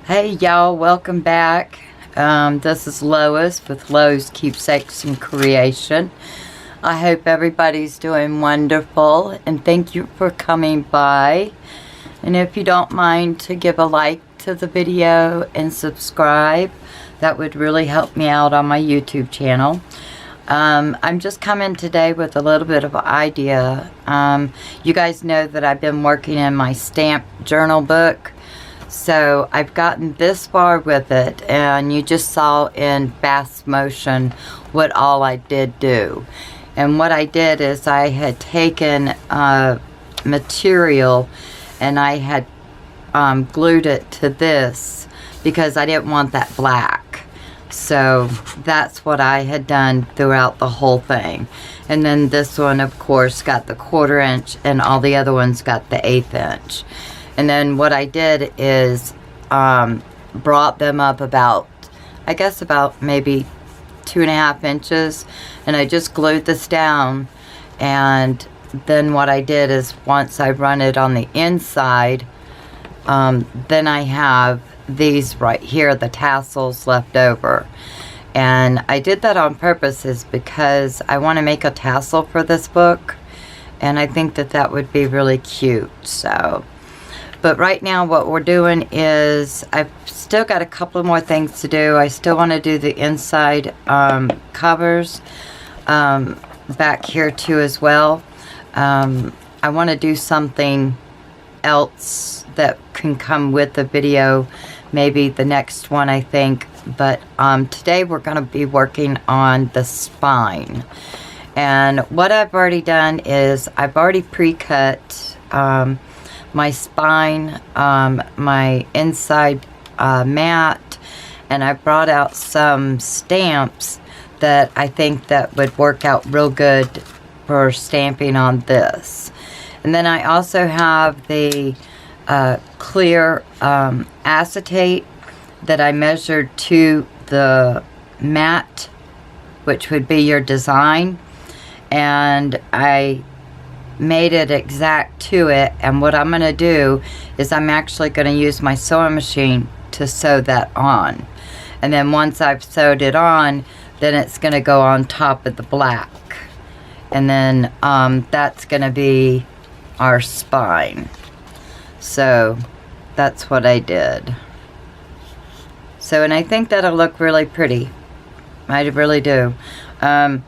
Hey y'all, welcome back. This is Lois with Lois Keepsakes and Creation. I hope everybody's doing wonderful and thank you for coming by. And if you don't mind to give a like to the video and subscribe, that would really help me out on my YouTube channel. I'm just coming today with a little bit of an idea. You guys know that I've been working in my stamp journal book. So I've gotten this far with it, and you just saw in fast motion what all I did do. And what I did is I had taken material and I had glued it to this because I didn't want that black. So that's what I had done throughout the whole thing. And then this one, of course, got the 1/4 inch, and all the other ones got the 1/8 inch. And then what I did is brought them up about, I guess about maybe 2.5 inches, and I just glued this down. And then what I did is once I run it on the inside, then I have these right here, the tassels left over. And I did that on purpose is because I want to make a tassel for this book, and I think that that would be really cute. So but right now what we're doing is I've still got a couple more things to do. I still want to do the inside covers back here too as well. I want to do something else that can come with the video, maybe the next one, I think. But today we're going to be working on the spine. And what I've already done is I've already pre-cut my spine, my inside mat, and I brought out some stamps that I think that would work out real good for stamping on this. And then I also have the clear acetate that I measured to the mat, which would be your design, and I made it exact to it. And what I'm going to do is I'm actually going to use my sewing machine to sew that on. And then once I've sewed it on, then it's going to go on top of the black. And then that's going to be our spine. So that's what I did. So, and I think that'll look really pretty. I really do. I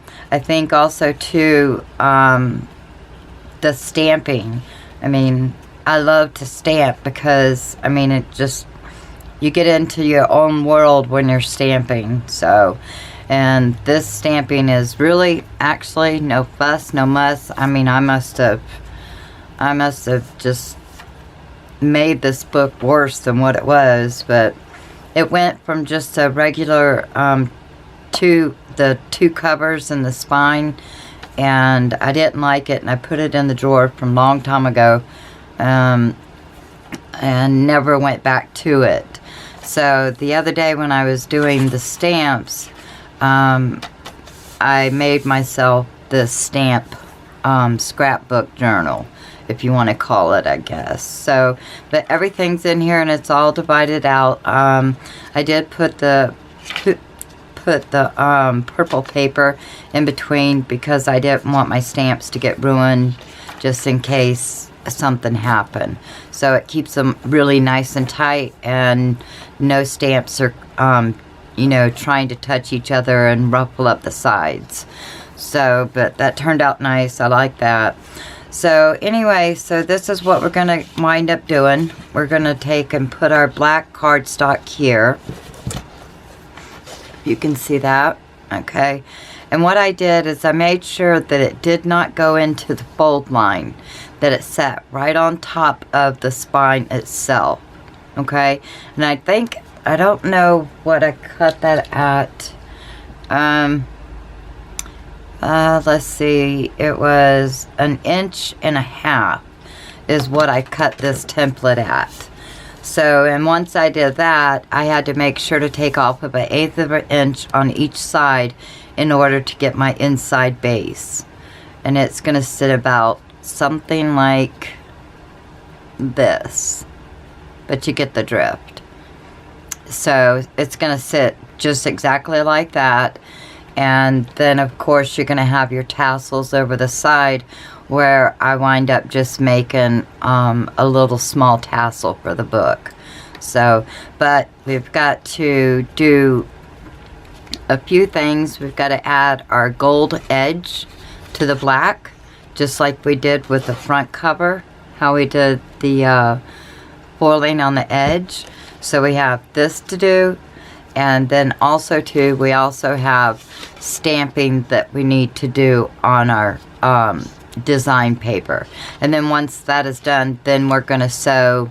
think also too, the stamping. I mean, I love to stamp because, I mean, it just, you get into your own world when you're stamping. So, and this stamping is really actually no fuss, no muss. I mean, I must have just made this book worse than what it was, but it went from just a regular to the 2 covers and the spine, and I didn't like it, and I put it in the drawer from a long time ago, and never went back to it. So the other day when I was doing the stamps, I made myself this stamp scrapbook journal, if you want to call it, I guess. So, but everything's in here and it's all divided out. I did put the purple paper in between because I didn't want my stamps to get ruined just in case something happened. So it keeps them really nice and tight, and no stamps are you know, trying to touch each other and ruffle up the sides. So, but that turned out nice. I like that. So anyway, so this is what we're going to wind up doing. We're going to take and put our black cardstock here. You can see that. Okay. And what I did is I made sure that it did not go into the fold line, that it sat right on top of the spine itself. Okay. And I think, I don't know what I cut that at. Let's see, it was 1.5 inches is what I cut this template at. So, and once I did that, I had to make sure to take off of 1/8 of an inch on each side in order to get my inside base. And it's going to sit about something like this. But you get the drift. So it's going to sit just exactly like that. And then of course you're going to have your tassels over the side, where I wind up just making a little small tassel for the book. So, but we've got to do a few things. We've got to add our gold edge to the black, just like we did with the front cover, how we did the foiling on the edge. So we have this to do, and then also too, we also have stamping that we need to do on our design paper. And then once that is done, then we're going to sew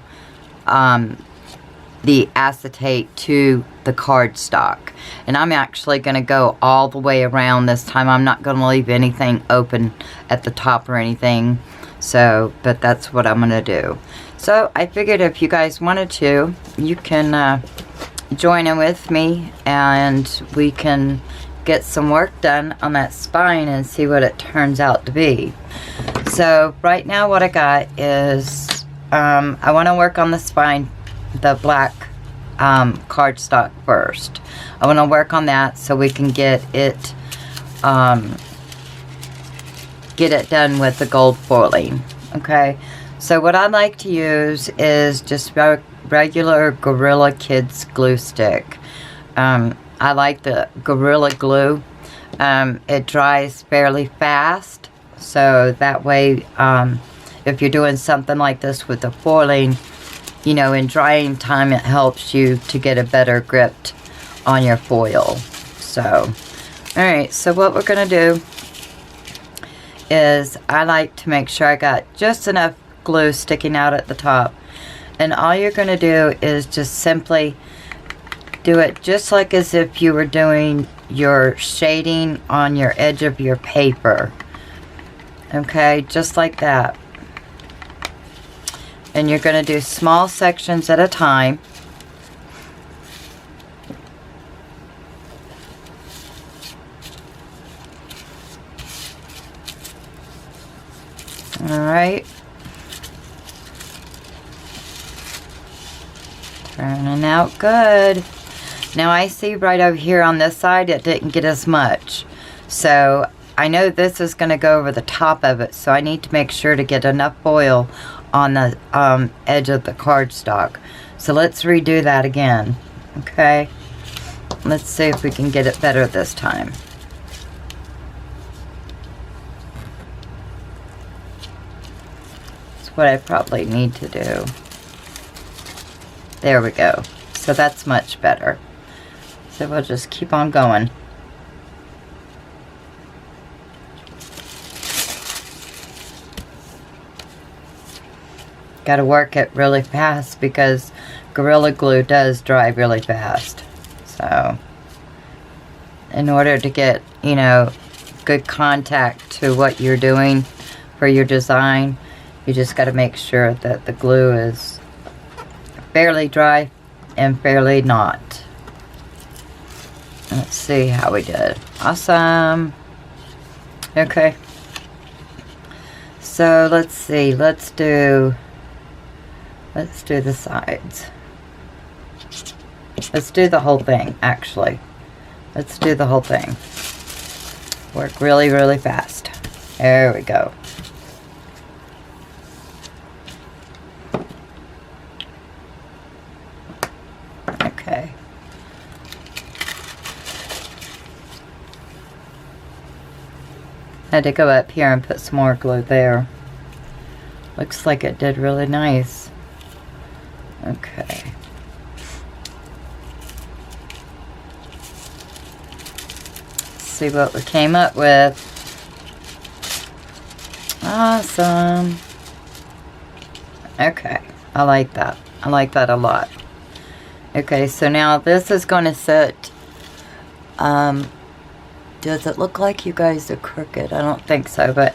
the acetate to the cardstock. And I'm actually going to go all the way around this time. I'm not going to leave anything open at the top or anything. So, but that's what I'm going to do. So I figured if you guys wanted to, you can join in with me, and we can get some work done on that spine and see what it turns out to be. So right now what I got is I want to work on the spine, the black cardstock first. I want to work on that so we can get it done with the gold foiling. Okay, so what I like to use is just regular Gorilla Kids glue stick. I like the Gorilla Glue. It dries fairly fast, so that way if you're doing something like this with the foiling, you know, in drying time, it helps you to get a better grip on your foil. So, alright, so what we're going to do is I like to make sure I got just enough glue sticking out at the top. And all you're going to do is just simply do it just like as if you were doing your shading on your edge of your paper. Okay, just like that. And you're going to do small sections at a time. Alright. Turning out good. Now I see right over here on this side it didn't get as much. So I know this is going to go over the top of it, so I need to make sure to get enough foil on the edge of the cardstock. So let's redo that again. Okay. Let's see if we can get it better this time. That's what I probably need to do. There we go. So that's much better. So we'll just keep on going. Got to work it really fast because Gorilla Glue does dry really fast. So in order to get, you know, good contact to what you're doing for your design, you just got to make sure that the glue is fairly dry and fairly not. Let's see how we did. Awesome. Okay. So let's see. Let's do the sides. Let's do the whole thing, actually. Let's do the whole thing. Work really, really fast. There we go. Okay. Had to go up here and put some more glue there. Looks like it did really nice. Okay. Let's see what we came up with. Awesome. Okay. I like that. I like that a lot. Okay, so now this is going to sit, does it look like you guys are crooked? I don't think so, but,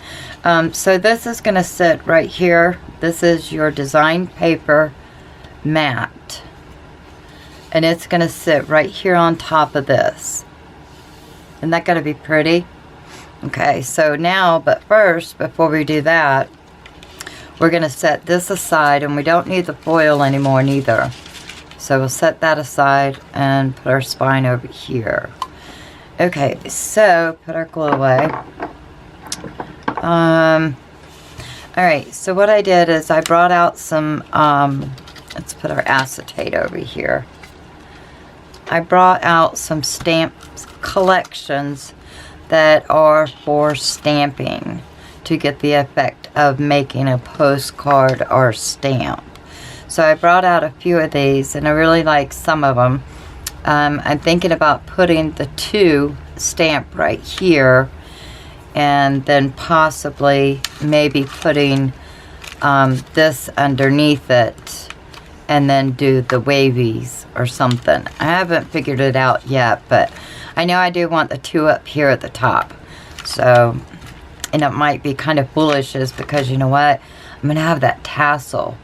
so this is going to sit right here. This is your design paper mat. And it's going to sit right here on top of this. Isn't that going to be pretty? Okay, so now, but first, before we do that, we're going to set this aside, and we don't need the foil anymore neither. So we'll set that aside and put our spine over here. Okay, so put our glue away. Alright, so what I did is I brought out some, let's put our acetate over here. I brought out some stamp collections that are for stamping to get the effect of making a postcard or stamp. So I brought out a few of these, and I really like some of them. I'm thinking about putting the 2 stamp right here, and then possibly maybe putting this underneath it, and then do the wavies or something. I haven't figured it out yet, but I know I do want the 2 up here at the top. So, and it might be kind of foolish, is because, you know what, I'm going to have that tassel.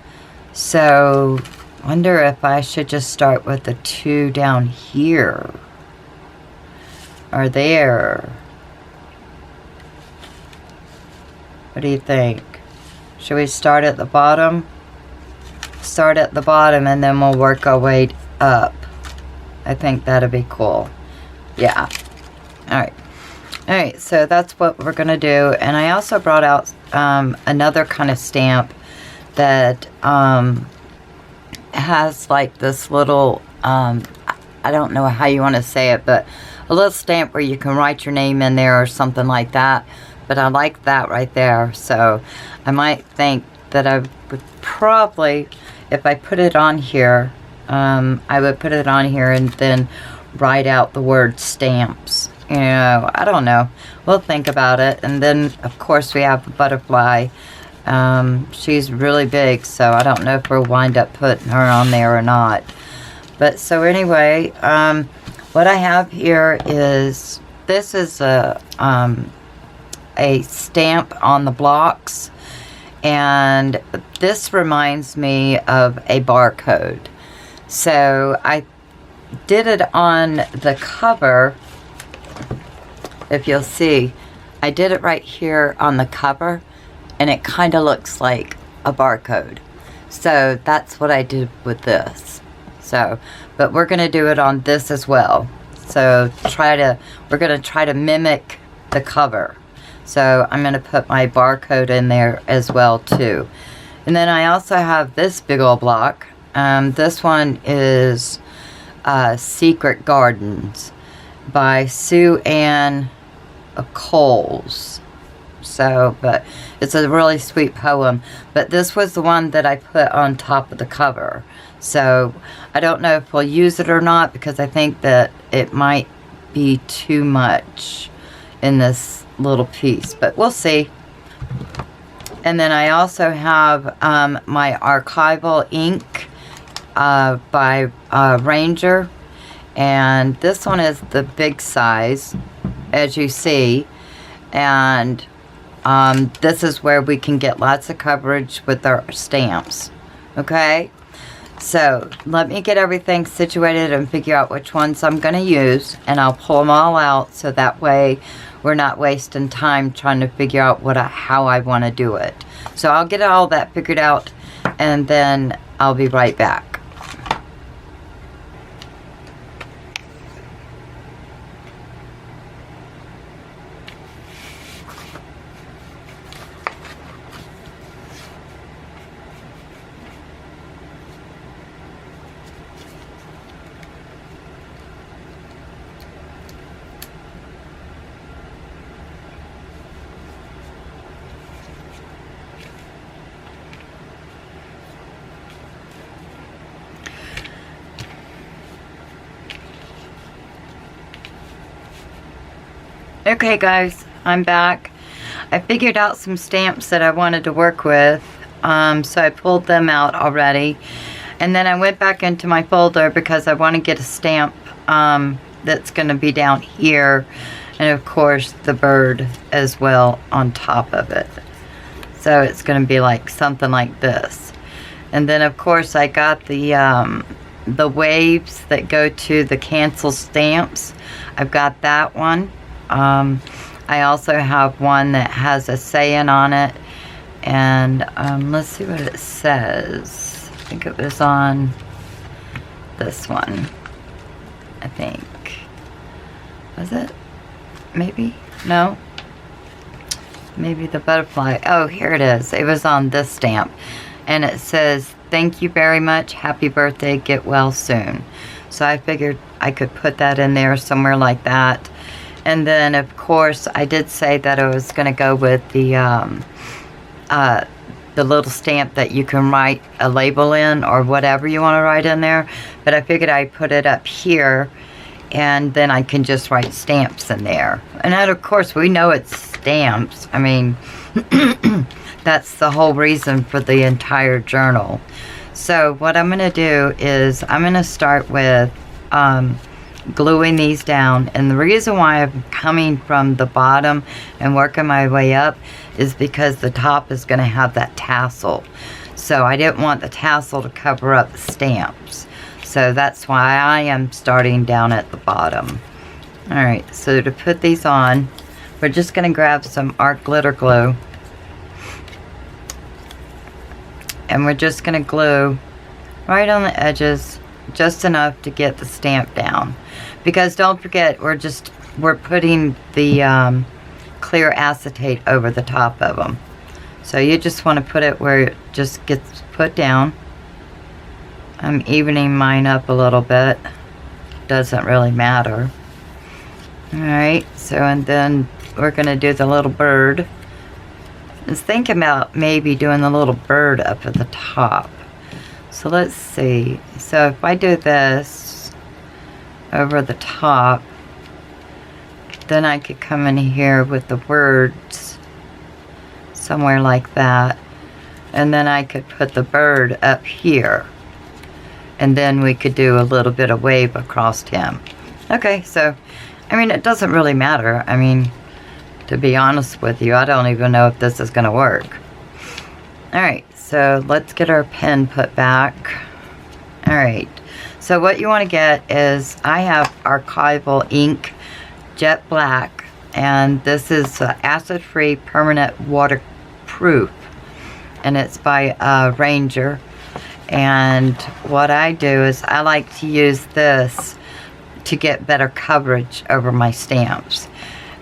So, wonder if I should just start with the 2 down here. Or there. What do you think? Should we start at the bottom? Start at the bottom and then we'll work our way up. I think that'd be cool. Yeah. Alright. Alright, so that's what we're going to do. And I also brought out another kind of stamp that has like this little, I don't know how you want to say it, but a little stamp where you can write your name in there or something like that. But I like that right there. So I might think that I would probably, if I put it on here, I would put it on here and then write out the word stamps. You know, I don't know. We'll think about it. And then, of course, we have the butterfly. She's really big, so I don't know if we'll wind up putting her on there or not. But so anyway, what I have here is, this is a stamp on the blocks, and this reminds me of a barcode. So I did it on the cover. If you'll see, I did it right here on the cover, and it kind of looks like a barcode. So that's what I did with this. So, but we're going to do it on this as well. So we're going to try to mimic the cover. So I'm going to put my barcode in there as well too. And then I also have this big old block. This one is Secret Gardens by Sue Ann Coles. So, but it's a really sweet poem. But this was the one that I put on top of the cover. So I don't know if we'll use it or not, because I think that it might be too much in this little piece. But we'll see. And then I also have my archival ink by Ranger. And this one is the big size, as you see. And this is where we can get lots of coverage with our stamps. Okay? So, let me get everything situated and figure out which ones I'm going to use. And I'll pull them all out so that way we're not wasting time trying to figure out how I want to do it. So, I'll get all that figured out and then I'll be right back. Okay guys, I'm back. I figured out some stamps that I wanted to work with, so I pulled them out already. And then I went back into my folder because I want to get a stamp that's going to be down here. And of course the bird as well on top of it. So it's going to be like something like this. And then of course I got the waves that go to the cancel stamps. I've got that one. I also have one that has a saying on it, and let's see what it says. I think it was on this one, I think. Was it? Maybe? No? Maybe the butterfly. Oh, here it is. It was on this stamp. And it says, thank you very much. Happy birthday. Get well soon. So I figured I could put that in there somewhere like that. And then, of course, I did say that I was going to go with the little stamp that you can write a label in or whatever you want to write in there. But I figured I'd put it up here, and then I can just write stamps in there. And then, of course, we know it's stamps. I mean, that's the whole reason for the entire journal. So what I'm going to do is I'm going to start with gluing these down. And the reason why I'm coming from the bottom and working my way up is because the top is going to have that tassel. So I didn't want the tassel to cover up the stamps. So that's why I am starting down at the bottom. Alright, so to put these on, we're just going to grab some art glitter glue. And we're just going to glue right on the edges, just enough to get the stamp down. Because don't forget, we're putting the clear acetate over the top of them. So you just want to put it where it just gets put down. I'm evening mine up a little bit. Doesn't really matter. Alright, so and then we're going to do the little bird. I was thinking about maybe doing the little bird up at the top. So let's see. So if I do this over the top, then I could come in here with the words somewhere like that. And then I could put the bird up here. And then we could do a little bit of wave across him. Okay, so, I mean, it doesn't really matter. I mean, to be honest with you, I don't even know if this is going to work. Alright, so let's get our pen put back. Alright, so what you want to get is, I have archival ink, jet black, and this is acid-free permanent waterproof. And it's by Ranger. And what I do is I like to use this to get better coverage over my stamps.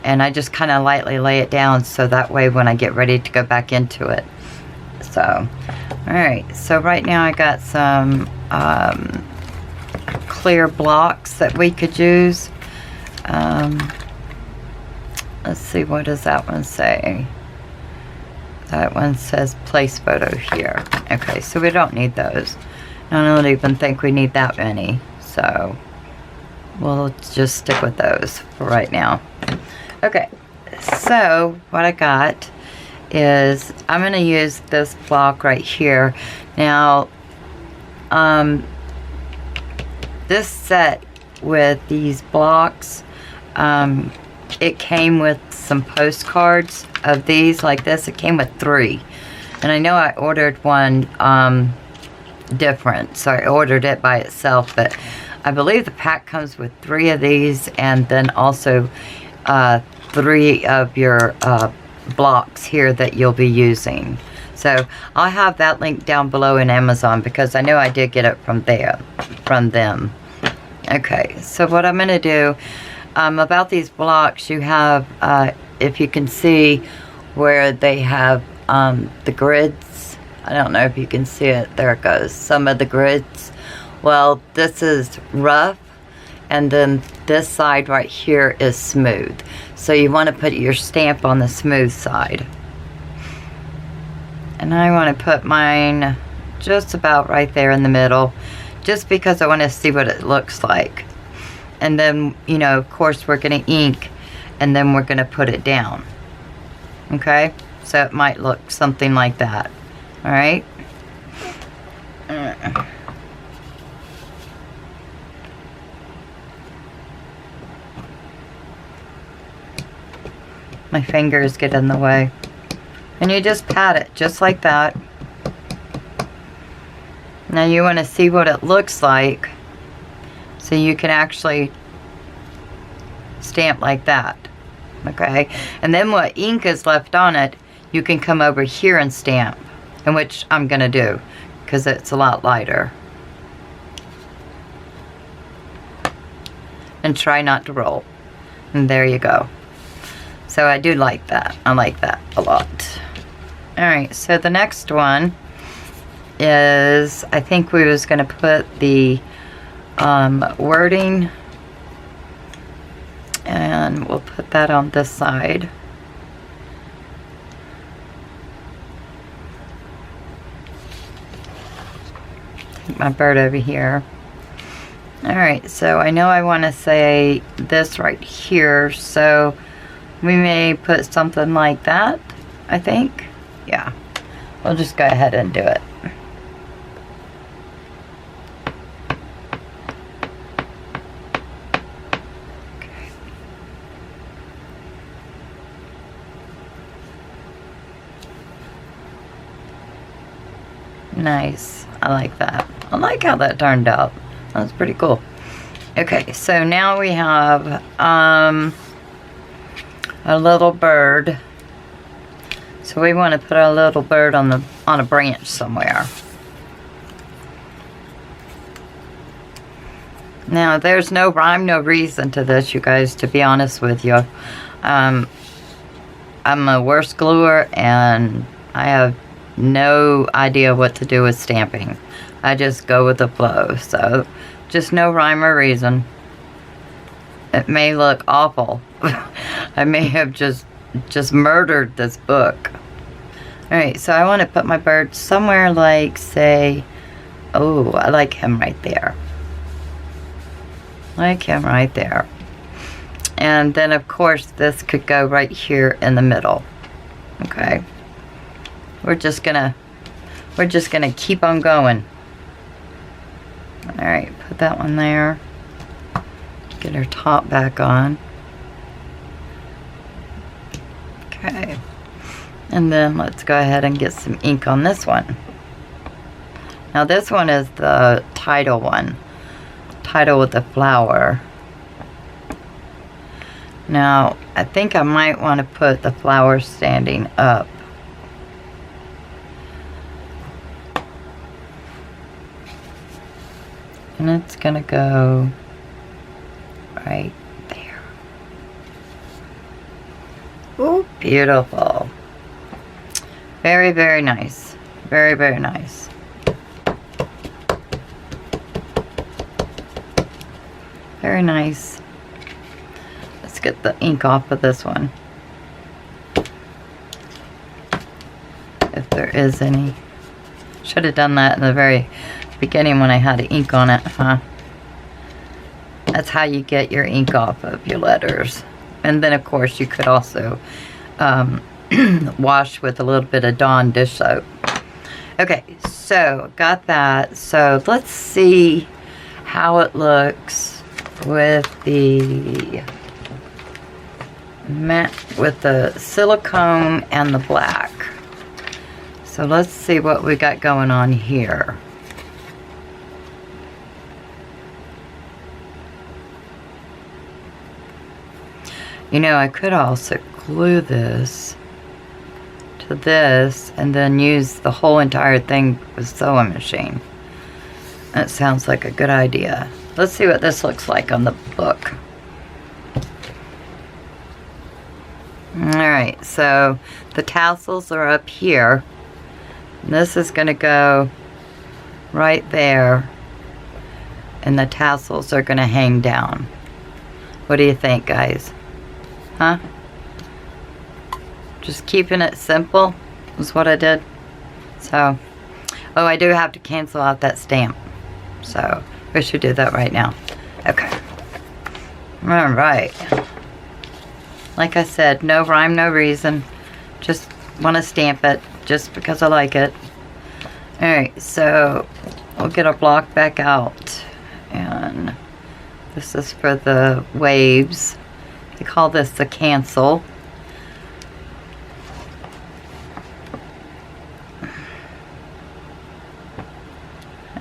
And I just kind of lightly lay it down so that way when I get ready to go back into it. So, alright, so right now I got some clear blocks that we could use. Let's see, what does that one say? That one says place photo here. Okay, so we don't need those. I don't even think we need that many. So we'll just stick with those for right now. Okay, so what I got is I'm going to use this block right here. Now, this set with these blocks, it came with some postcards of these like this. It came with 3. And I know I ordered one different, so I ordered it by itself, but I believe the pack comes with 3 of these, and then also 3 of your blocks here that you'll be using. So I'll have that link down below in Amazon, because I know I did get it from them. Okay, so what I'm going to do about these blocks, you have, if you can see where they have the grids. I don't know if you can see it. There it goes. Some of the grids. Well, this is rough, and then this side right here is smooth. So you want to put your stamp on the smooth side. And I want to put mine just about right there in the middle, just because I want to see what it looks like. And then, you know, of course, we're going to ink, and then we're going to put it down. Okay? So it might look something like that. Alright? My fingers get in the way. And you just pat it just like that. Now you want to see what it looks like, so you can actually stamp like that. Okay? And then what ink is left on it, you can come over here and stamp. And which I'm going to do, because it's a lot lighter. and try not to roll. And there you go. So I do like that. I like that a lot. Alright, so the next one is, I think we was going to put the wording, and we'll put that on this side. Take my bird over here. Alright, so I know I want to say this right here, so we may put something like that, I think. Yeah, we'll just go ahead and do it. Okay. Nice. I like that. I like how that turned out. That's pretty cool. Okay, so now we have a little bird. So we want to put a little bird on a branch somewhere. Now there's no rhyme, no reason to this, you guys, to be honest with you. I'm a worst gluer and I have no idea what to do with stamping. I just go with the flow, so just no rhyme or reason. It may look awful. I may have just murdered this book. Alright, so I want to put my bird somewhere like, say, oh, I like him right there. Like him right there. And then of course this could go right here in the middle. Okay. We're just gonna keep on going. Alright, put that one there. Get her top back on. Okay. And then let's go ahead and get some ink on this one. Now this one is the title one. Title with the flower. Now, I think I might want to put the flower standing up. And it's going to go right there. Oh, beautiful. Very, very nice. Very, very nice. Very nice. Let's get the ink off of this one. If there is any. Should have done that in the very beginning when I had ink on it, huh? That's how you get your ink off of your letters. And then of course you could also wash with a little bit of Dawn dish soap. Okay, so got that. So let's see how it looks with the matte, with the silicone and the black. So let's see what we got going on here. You know, I could also glue this to this and then use the whole entire thing with sewing machine. That sounds like a good idea. Let's see what this looks like on the book. Alright, so the tassels are up here. And this is going to go right there. And the tassels are going to hang down. What do you think, guys? Huh? Just keeping it simple is what I did. So, oh, I do have to cancel out that stamp. So, we should do that right now. Okay. Alright. Like I said, no rhyme, no reason. Just want to stamp it just because I like it. Alright, so we'll get our block back out. And this is for the waves. They call this the cancel.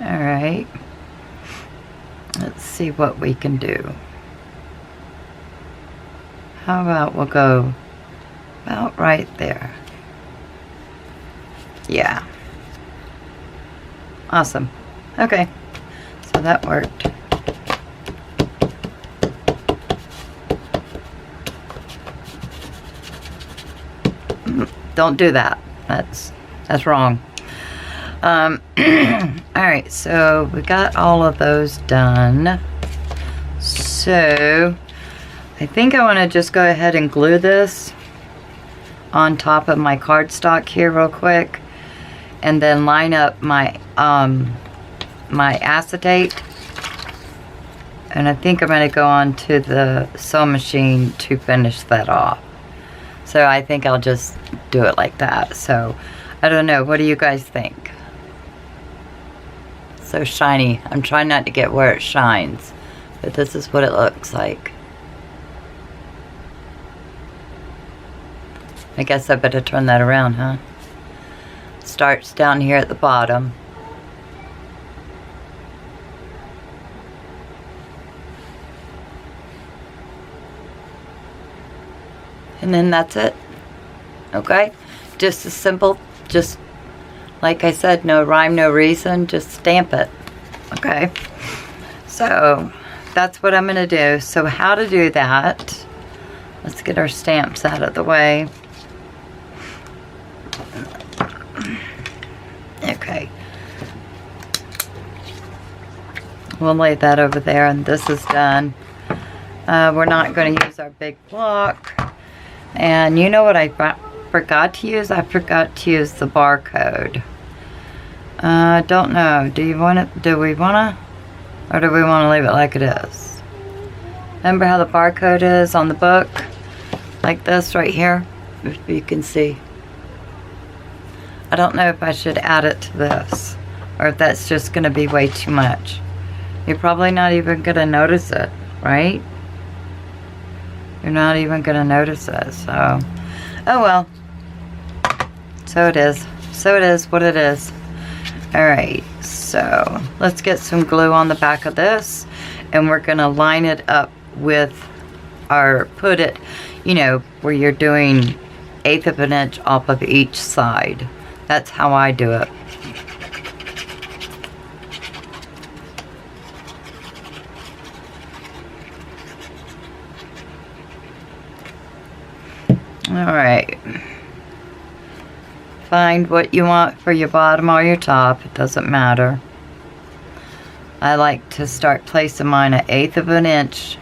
Alright. Let's see what we can do. How about we'll go about right there. Yeah. Awesome. Okay. So that worked. don't do that. That's wrong. Alright, so we got all of those done. So I think I want to just go ahead and glue this on top of my cardstock here real quick, and then line up my my acetate, and I think I'm going to go on to the sewing machine to finish that off. So I think I'll just do it like that. So I don't know, what do you guys think? So shiny. I'm trying not to get where it shines, but this is what it looks like. I guess I better turn that around, huh? Starts down here at the bottom. And then that's it. Okay? Just as simple, just like I said, no rhyme, no reason, just stamp it. Okay? So that's what I'm going to do. So how to do that, let's get our stamps out of the way. Okay. We'll lay that over there, and this is done. We're not going to use our big block. And you know what I forgot to use? I forgot to use the barcode. Don't know. Do we want to, or do we want to leave it like it is? Remember how the barcode is on the book? Like this right here, if you can see. I don't know if I should add it to this, or if that's just going to be way too much. You're probably not even going to notice it, right? You're not even going to notice it, so. Oh well. So it is. So it is what it is. Alright, so let's get some glue on the back of this, and we're going to line it up with our, put it, you know, where you're doing 1/8 of an inch off of each side. That's how I do it. Alright. Find what you want for your bottom or your top. It doesn't matter. I like to start placing mine at 1/8 of an inch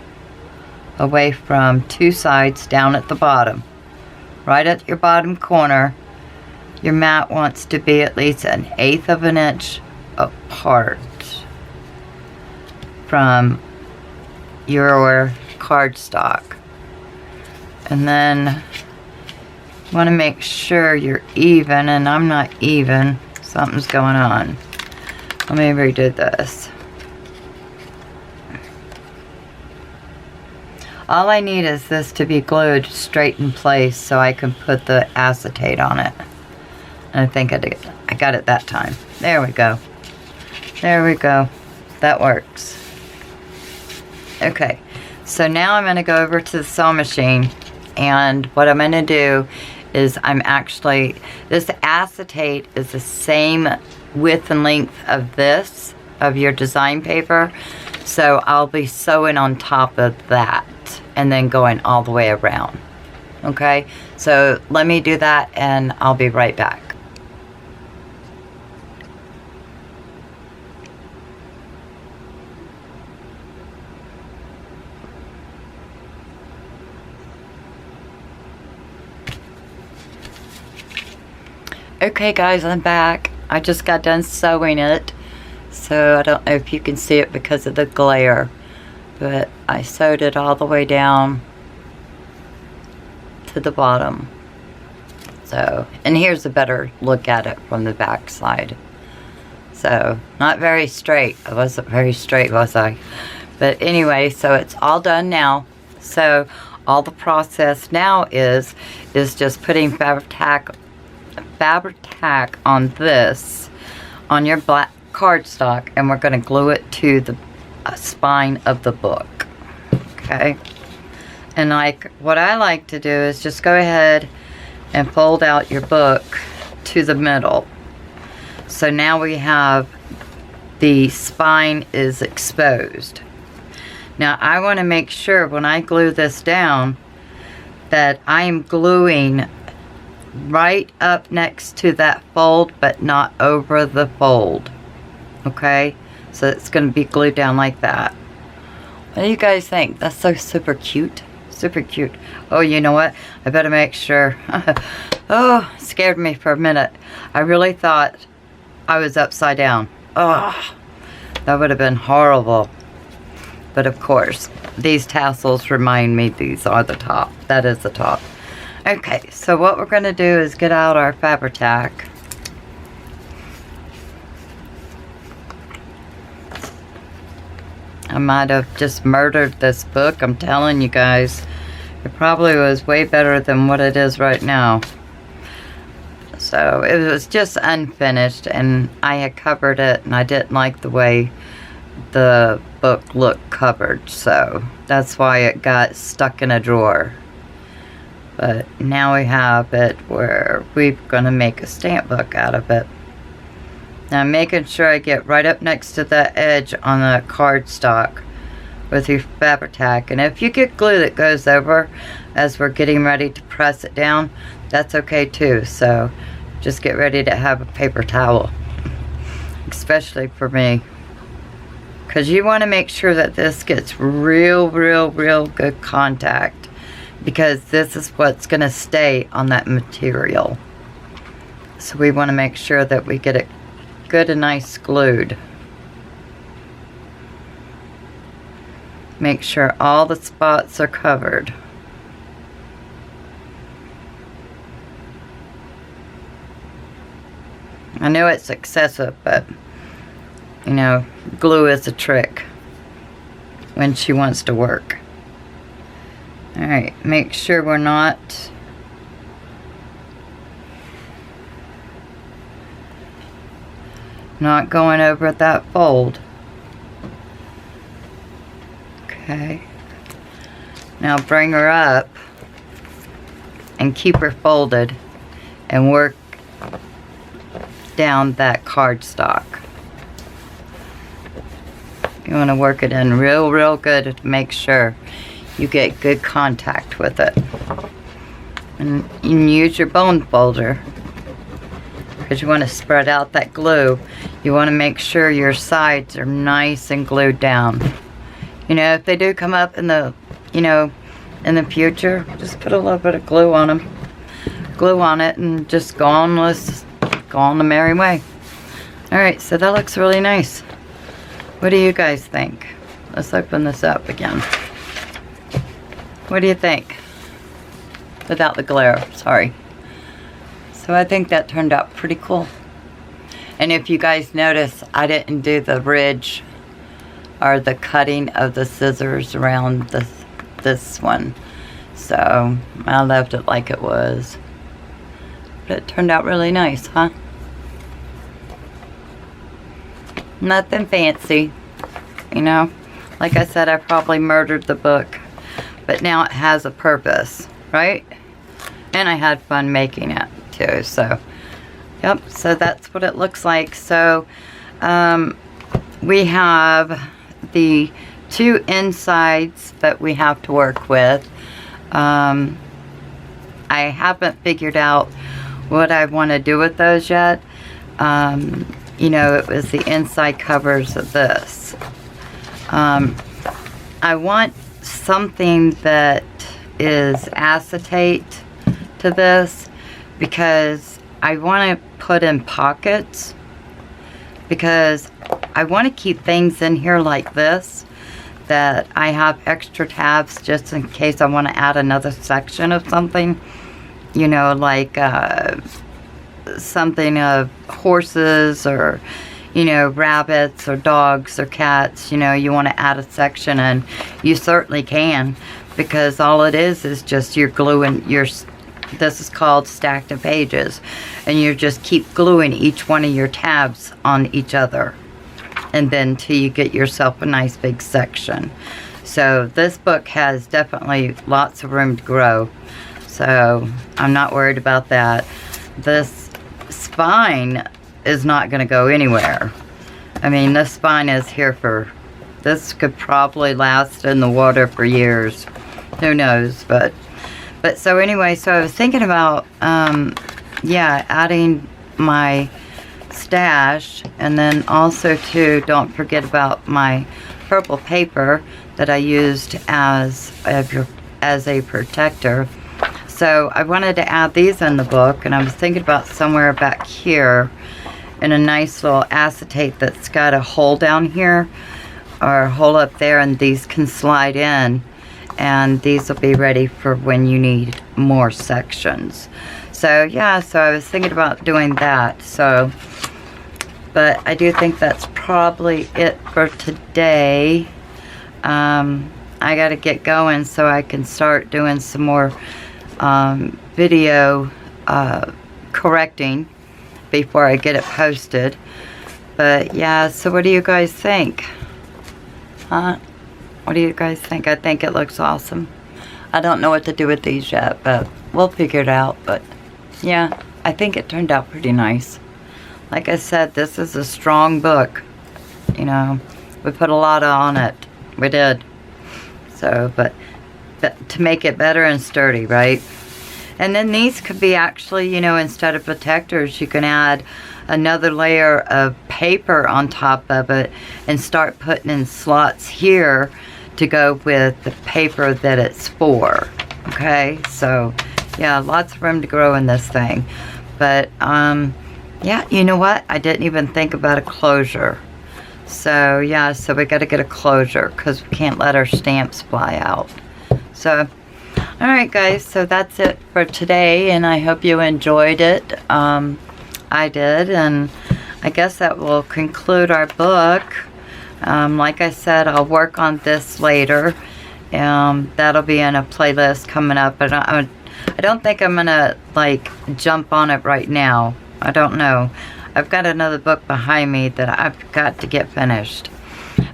away from two sides down at the bottom. Right at your bottom corner, your mat wants to be at least 1/8 of an inch apart from your cardstock. And then you want to make sure you're even, and I'm not even. Something's going on. Let me redo this. All I need is this to be glued straight in place so I can put the acetate on it. And I think I did. I got it that time. There we go. There we go. That works. Okay. So now I'm going to go over to the sewing machine, and what I'm going to do is I'm actually, this acetate is the same width and length of this, of your design paper. So I'll be sewing on top of that and then going all the way around. Okay, so let me do that and I'll be right back. Okay guys, I'm back. I just got done sewing it, so I don't know if you can see it because of the glare, but I sewed it all the way down to the bottom. So, and here's a better look at it from the back side. So, not very straight. I wasn't very straight, was I? But anyway, so it's all done now. So, all the process now is just putting fabric tack on this, on your black cardstock, and we're going to glue it to the spine of the book. Okay, and like what I like to do is just go ahead and fold out your book to the middle. So now we have the spine is exposed. Now I want to make sure when I glue this down that I am gluing right up next to that fold, but not over the fold. Okay, so it's going to be glued down like that. What do you guys think? That's so super cute. Super cute. Oh, you know what? I better make sure. Oh, scared me for a minute. I really thought I was upside down. Oh, that would have been horrible. But of course, these tassels remind me these are the top. That is the top. Okay, so what we're going to do is get out our Fabri-Tac. I might have just murdered this book. I'm telling you guys. It probably was way better than what it is right now. So it was just unfinished, and I had covered it, and I didn't like the way the book looked covered. So that's why it got stuck in a drawer. But now we have it where we're going to make a stamp book out of it. Now I'm making sure I get right up next to the edge on the cardstock with your Fabri-Tac. And if you get glue that goes over as we're getting ready to press it down, that's okay too. So just get ready to have a paper towel, especially for me, because you want to make sure that this gets real good contact, because this is what's going to stay on that material. So we want to make sure that we get it good and nice glued. Make sure all the spots are covered. I know it's excessive, but you know, glue is a trick when she wants to work. Alright, make sure we're not going over that fold. Okay. Now bring her up and keep her folded and work down that cardstock. You want to work it in real good to make sure you get good contact with it. And you can use your bone folder, because you want to spread out that glue. You want to make sure your sides are nice and glued down. You know, if they do come up in the, you know, in the future, just put a little bit of glue on them. Glue on it and just go on, let's go on the merry way. Alright, so that looks really nice. What do you guys think? Let's open this up again. What do you think? Without the glare, sorry. So I think that turned out pretty cool. And if you guys notice, I didn't do the ridge or the cutting of the scissors around this one. So I left it like it was. But it turned out really nice, huh? Nothing fancy, you know. Like I said, I probably murdered the book, but now it has a purpose, right? And I had fun making it too. So yep, so that's what it looks like. So we have the two insides that we have to work with. I haven't figured out what I want to do with those yet. You know, it was the inside covers of this. I want something that is acetate to this, because I want to put in pockets, because I want to keep things in here like this, that I have extra tabs just in case I want to add another section of something, you know, like something of horses, or you know, rabbits or dogs or cats. You know, you want to add a section, and you certainly can, because all it is just you're gluing your, this is called stacked in pages, and you just keep gluing each one of your tabs on each other, and then till you get yourself a nice big section. So this book has definitely lots of room to grow, so I'm not worried about that. This spine is not going to go anywhere. I mean, this spine is here for, this could probably last in the water for years, who knows. But But so anyway, so I was thinking about, yeah, adding my stash, and then also too, don't forget about my purple paper that I used as a protector. So I wanted to add these in the book, and I was thinking about somewhere back here in a nice little acetate that's got a hole down here or a hole up there, and these can slide in, and these will be ready for when you need more sections. So yeah, so I was thinking about doing that. So, but I do think that's probably it for today. I gotta get going so I can start doing some more video correcting before I get it posted. But yeah, so what do you guys think? Huh? What do you guys think? I think it looks awesome. I don't know what to do with these yet, but we'll figure it out. But yeah, I think it turned out pretty nice. Like I said, this is a strong book. You know, we put a lot on it. We did. So, but to make it better and sturdy, right? And then these could be actually, you know, instead of protectors, you can add another layer of paper on top of it and start putting in slots here to go with the paper that it's for. Okay, so yeah, lots of room to grow in this thing. But yeah, you know what? I didn't even think about a closure. So yeah, so we got to get a closure because we can't let our stamps fly out. So, alright guys, so that's it for today, and I hope you enjoyed it. I did, and I guess that will conclude our book. Like I said, I'll work on this later. That'll be in a playlist coming up, but I don't think I'm gonna like jump on it right now. I don't know. I've got another book behind me that I've got to get finished.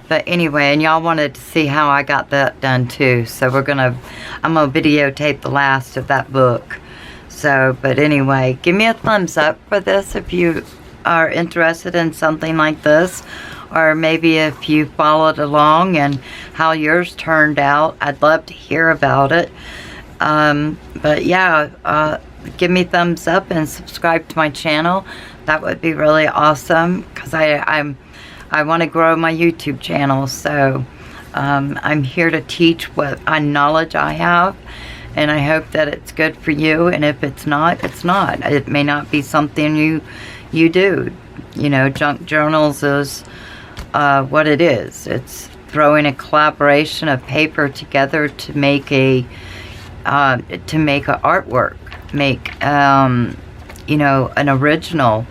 But anyway, and y'all wanted to see how I got that done too. So I'm gonna videotape the last of that book. So, but anyway, give me a thumbs up for this if you are interested in something like this. Or maybe if you followed along and how yours turned out. I'd love to hear about it. But yeah, give me thumbs up and subscribe to my channel. That would be really awesome, because I want to grow my YouTube channel. So I'm here to teach what knowledge I have, and I hope that it's good for you. And if it's not, it's not. It may not be something you do. You know, junk journals is what it is. It's throwing a collaboration of paper together to make a artwork, make you know, an original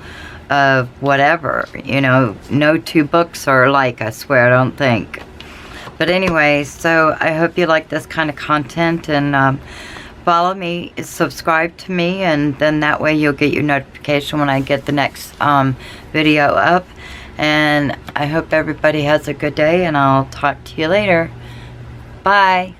of whatever. You know, no two books are alike, I swear, I don't think. But anyway, so I hope you like this kind of content, and follow me, subscribe to me, and then that way you'll get your notification when I get the next video up. And I hope everybody has a good day, and I'll talk to you later. Bye.